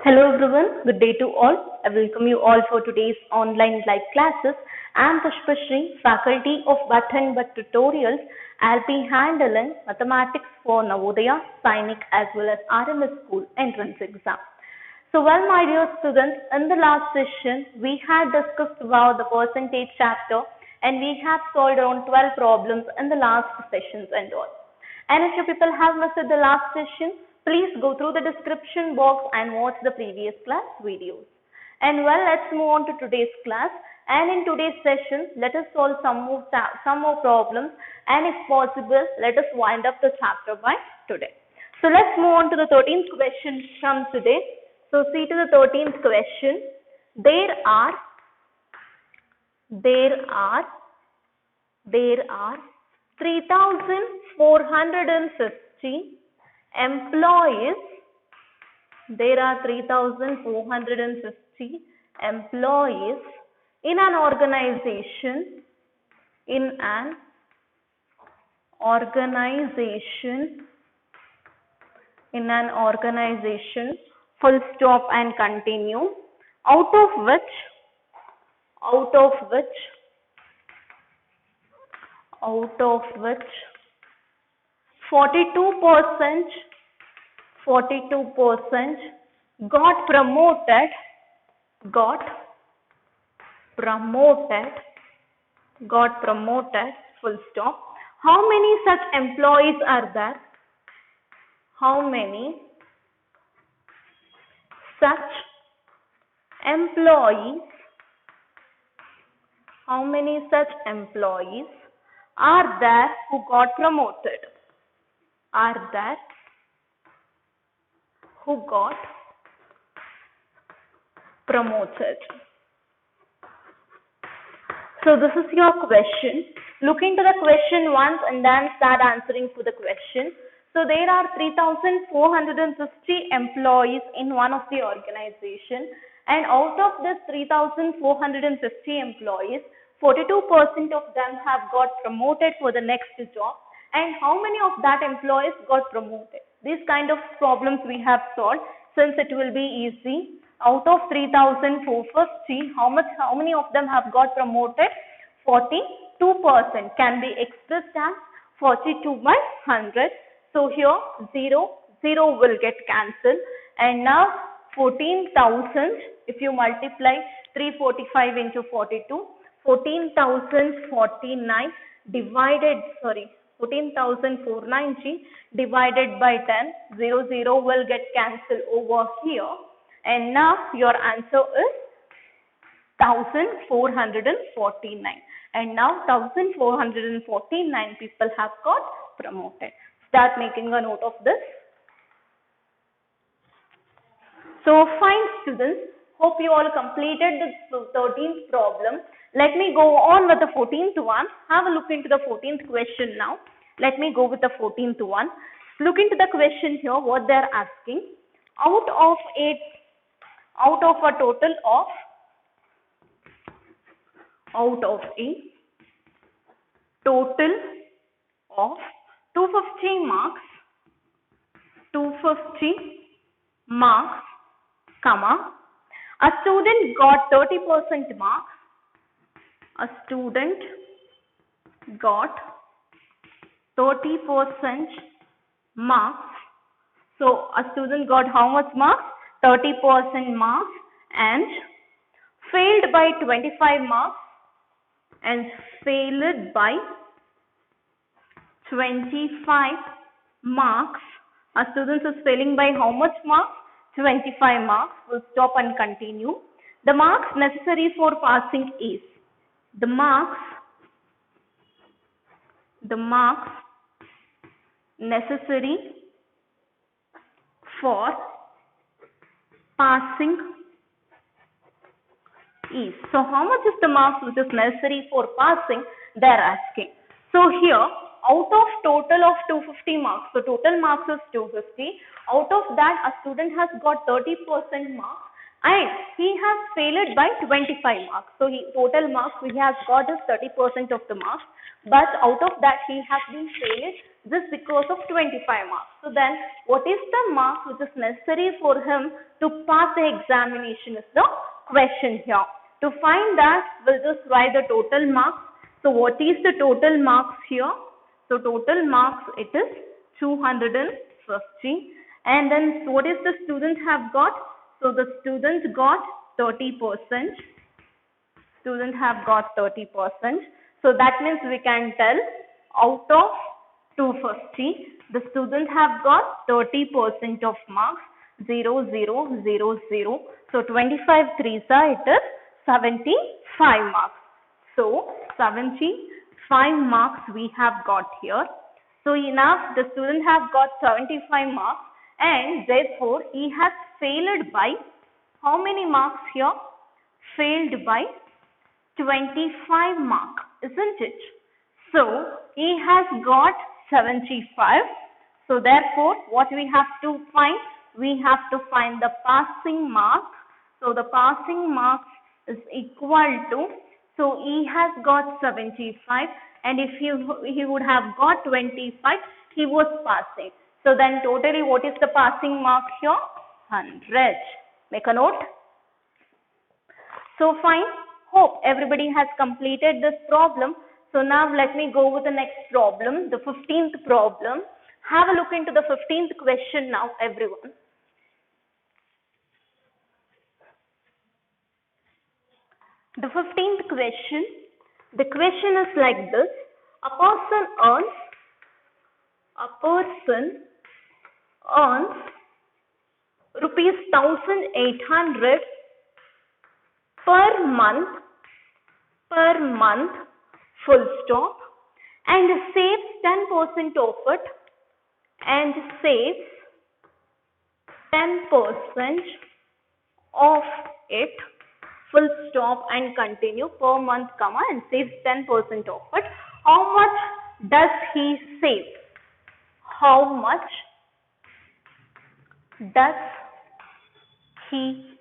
Hello everyone, good day to all. I welcome you all for today's online live classes. I am Pushpashri, faculty of But and But Tutorials. I'll be handling mathematics for Navodaya, Sainik as well as RMS School entrance exam. So well my dear students, in the last session we had discussed about the percentage chapter and we have solved around 12 problems in the last sessions and all. And if you people have missed the last session, please go through the description box and watch the previous class videos. And well, let's move on to today's class. And in today's session, let us solve some more problems. And if possible, let us wind up the chapter by today. So let's move on to the 13th question from today. So see to the 13th question. There are 3,450 employees. There are 3,450 employees in an organization. Full stop and continue. Out of which 42% got promoted, full stop. How many such employees are there? How many such employees are there who got promoted? So this is your question. Look into the question once and then start answering for the question. So there are 3,450 employees in one of the organization, and out of this 3,450 employees, 42% of them have got promoted for the next job. And how many of that employees got promoted? These kind of problems we have solved. Since it will be easy, out of 3,450, how many of them have got promoted? 42% can be expressed as 42 by 100. So here 0 will get cancelled, and now 14,000, if you multiply 345 into 42, 14,490 divided by 10, 0 will get cancelled over here, and now your answer is 1,449. And now 1,449 people have got promoted. Start making a note of this. So fine students, hope you all completed the 13th problem. Let me go on with the 14th one. Have a look into the 14th question now. Let me go with the 14th one. Look into the question here, what they are asking. Out of a total of 250 marks, comma, a student got 30% marks. A student got 30% marks. So a student got how much marks? 30% marks, and failed by 25 marks, and failed by 25 marks. A student is failing by how much marks? 25 marks. We'll stop and continue. The marks necessary for passing is, the marks necessary for passing is. So how much is the marks which is necessary for passing? They are asking. So here, out of total of 250 marks, so total marks is 250. Out of that, a student has got 30% marks. and he has failed by 25 marks. So total marks he has got is 30% of the marks, but out of that he has been failed just because of 25 marks. So then what is the mark which is necessary for him to pass the examination is the question here. To find that, we'll just write the total marks. So what is the total marks here? So total marks it is 250, and then what is the student have got? So the student got 30%. Student have got 30%. So that means we can tell out of 250, the student have got 30% of marks, 0, 0, 0, 0. So 25 threes are it is 75 marks. So 75 marks we have got here. So enough, the student have got 75 marks, and therefore he has failed by how many marks here? Failed by 25 marks, isn't it? So he has got 75. So therefore what we have to find? We have to find the passing mark. So the passing marks is equal to, so he has got 75, and if he would have got 25, he was passing. So then totally what is the passing mark here? 100. Make a note. So fine. Hope everybody has completed this problem. So now let me go with the next problem, the 15th problem. Have a look into the 15th question now, everyone. The 15th question, the question is like this. A person earns rupees 1,800 per month, full stop, and saves 10% of it, and saves 10% of it, full stop and continue, per month, comma, and saves 10% of it. How much does he save? How much does he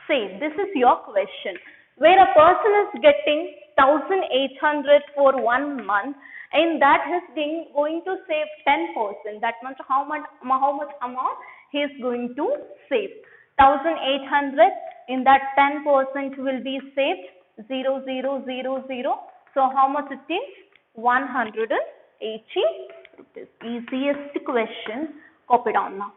save? This is your question. Where a person is getting 1,800 for 1 month, in that he is going to save 10%. That means how much amount he is going to save? 1,800, in that 10% will be saved 0, 0, 0, 0. So how much it is? 180 rupees. Easiest question. Copy down now.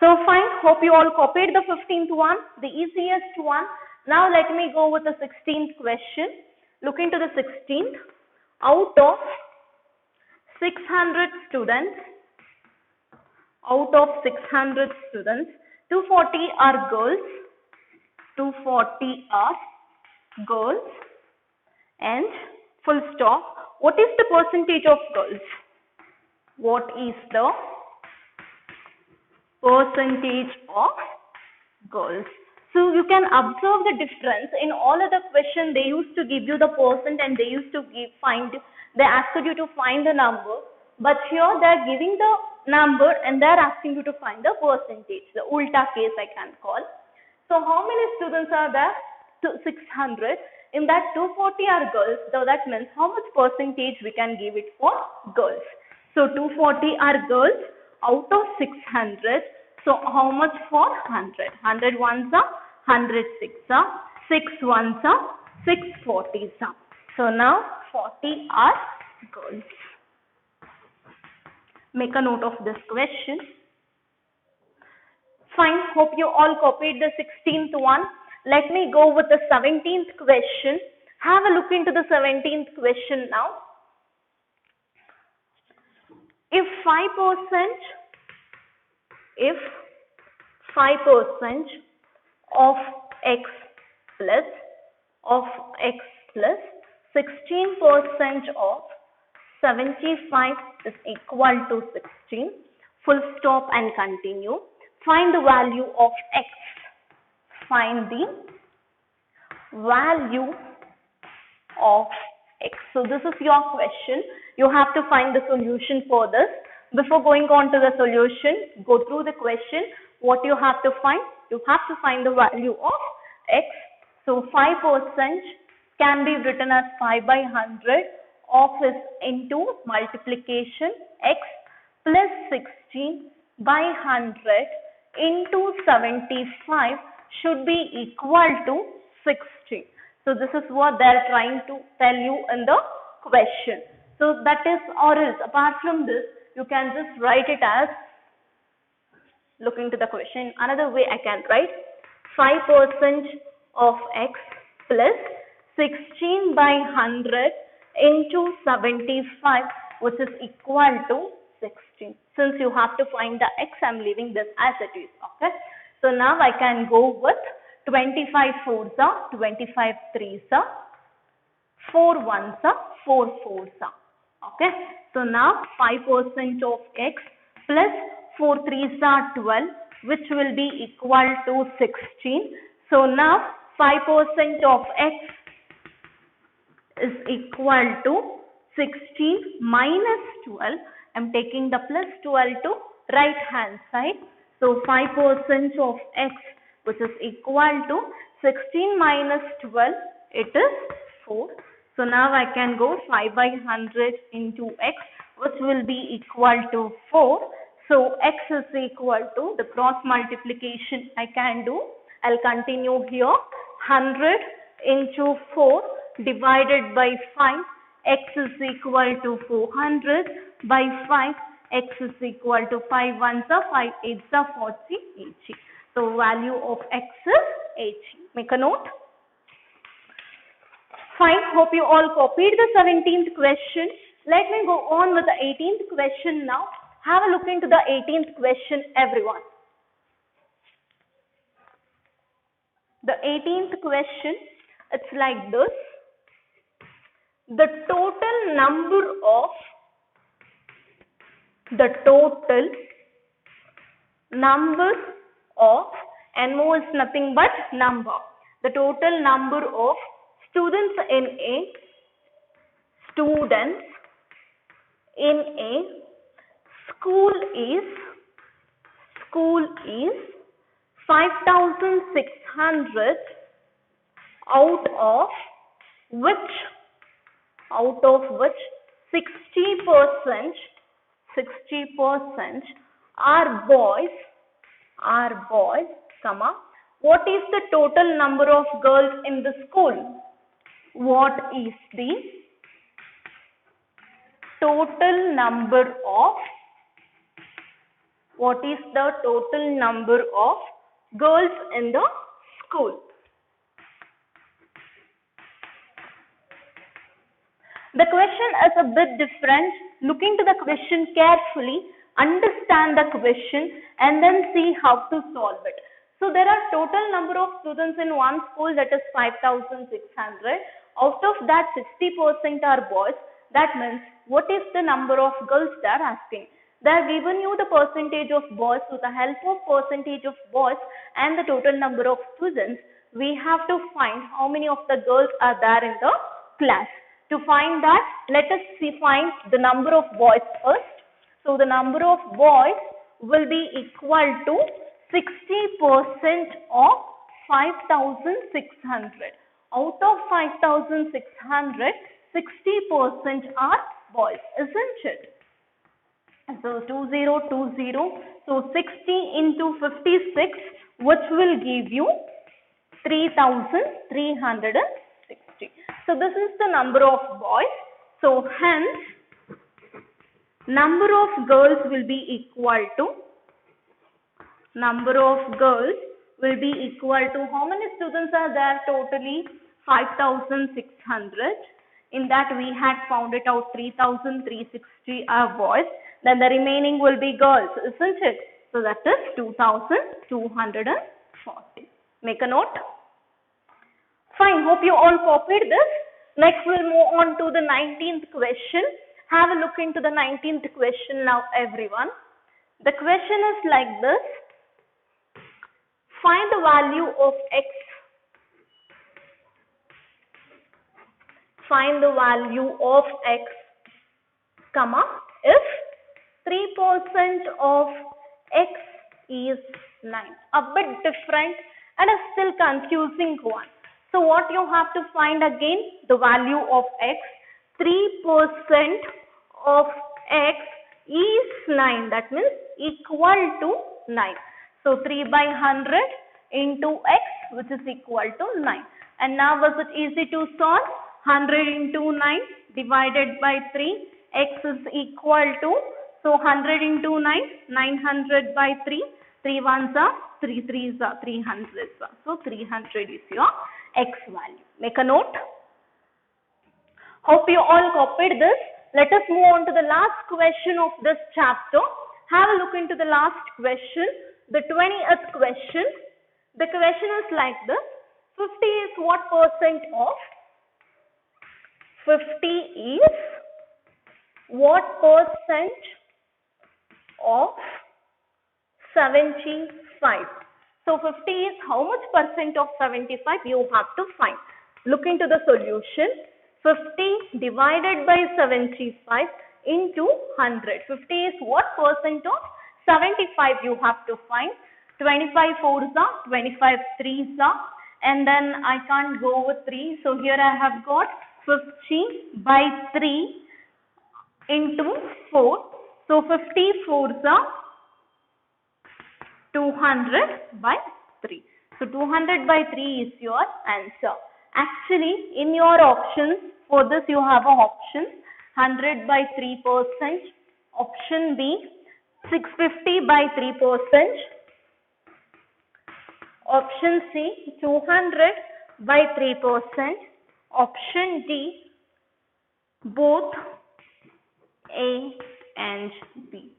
So fine. Hope you all copied the 15th one, the easiest one. Now let me go with the 16th question. Look into the 16th. Out of 600 students, 240 are girls, 240 are girls, and full stop. What is the percentage of girls? What is the percentage of girls? So you can observe the difference. In all other questions, they used to give you the percent, and they used to they asked you to find the number. But here they are giving the number and they are asking you to find the percentage. The ulta case I can call. So how many students are there? 600. In that 240 are girls. So that means how much percentage we can give it for girls? So 240 are girls out of 600. So how much for 100? 100 ones are 100 six are 6 ones are 6 40s are. So now 40 are girls. Make a note of this question. Fine. Hope you all copied the 16th one. Let me go with the 17th question. Have a look into the 17th question now. If 5% of x plus 16% of 75 is equal to 16, full stop and continue. Find the value of x. Find the value of x. So this is your question. You have to find the solution for this. Before going on to the solution, go through the question. what you have to find? You have to find the value of x. So 5% can be written as 5 by 100 of is into multiplication x plus 16 by 100 into 75 should be equal to 60. So this is what they are trying to tell you in the question. So that is, or else apart from this, you can just write it as, look into the question. Another way I can write 5% of x plus 16 by 100 into 75, which is equal to 16. Since you have to find the x, I am leaving this as it is. Okay. So now I can go with 25 fours are 25 threes are 4 ones are 4 fours are. Okay. So now 5% of x plus 4 threes are 12, which will be equal to 16. So now 5% of x is equal to 16 minus 12. I am taking the plus 12 to right hand side. So 5% of x, which is equal to 16 minus 12, it is 4. So now I can go 5 by 100 into x, which will be equal to 4. So x is equal to the cross multiplication I can do. I'll continue here. 100 into 4 divided by 5. X is equal to 400 by 5. X is equal to 5 ones are 5 eights are 40 80. So value of x is 80. Make a note. Fine. Hope you all copied the 17th question. Let me go on with the 18th question now. Have a look into the 18th question, everyone. The 18th question, it's like this. The total number of NO is nothing but number. The total number of students in a school is 5,600, out of which 60% are boys, comma. What is the total number of girls in the school? What is the total number of girls in the school? The question is a bit different. Look into the question carefully, understand the question and then see how to solve it. So there are total number of students in one school, that is 5,600. Out of that 60% are boys. That means what is the number of girls they are asking? They are given you the percentage of boys. With the help of percentage of boys and the total number of students, we have to find how many of the girls are there in the class. To find that, let us find the number of boys first. So the number of boys will be equal to 60% of 5,600. Out of 5,600, 60% are boys, isn't it? So 2020. So 60 into 56, which will give you 3,360. So this is the number of boys. So hence, number of girls will be equal to how many students are there totally? 5,600. In that we had found it out 3,360 are boys. Then the remaining will be girls, isn't it? So that is 2,240. Make a note. Fine. Hope you all copied this. Next we'll move on to the 19th question. Have a look into the 19th question now, everyone. The question is like this. Find the value of x. Find the value of x, comma, if 3% of x is 9. A bit different and a still confusing one. So what you have to find again? The value of x. 3% of x is 9. That means equal to 9. So 3 by 100 into x, which is equal to 9. And now was it easy to solve? 100 into 9 divided by 3. X is equal to, so 100 into 9, 900 by 3. 3 ones are 3 threes are 300. So 300 is your x value. Make a note. Hope you all copied this. Let us move on to the last question of this chapter. Have a look into the last question, the 20th question. The question is like this. 50 is what percent of? 50 is what percent of 75? So 50 is how much percent of 75? You have to find. Look into the solution. 50 divided by 75 into 100. 50 is what percent of 75 you have to find. 25 fours are, 25 threes are, and then I can't go with 3. So here I have got 50 by 3 into 4. So 50 fours are 200 by 3. So 200 by 3 is your answer. Actually, in your options, for this you have an option 100 by 3%, option B 650 by 3%, option C 200 by 3%, option D both A and B.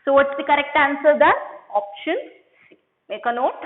So what's the correct answer then? Option C. Make a note.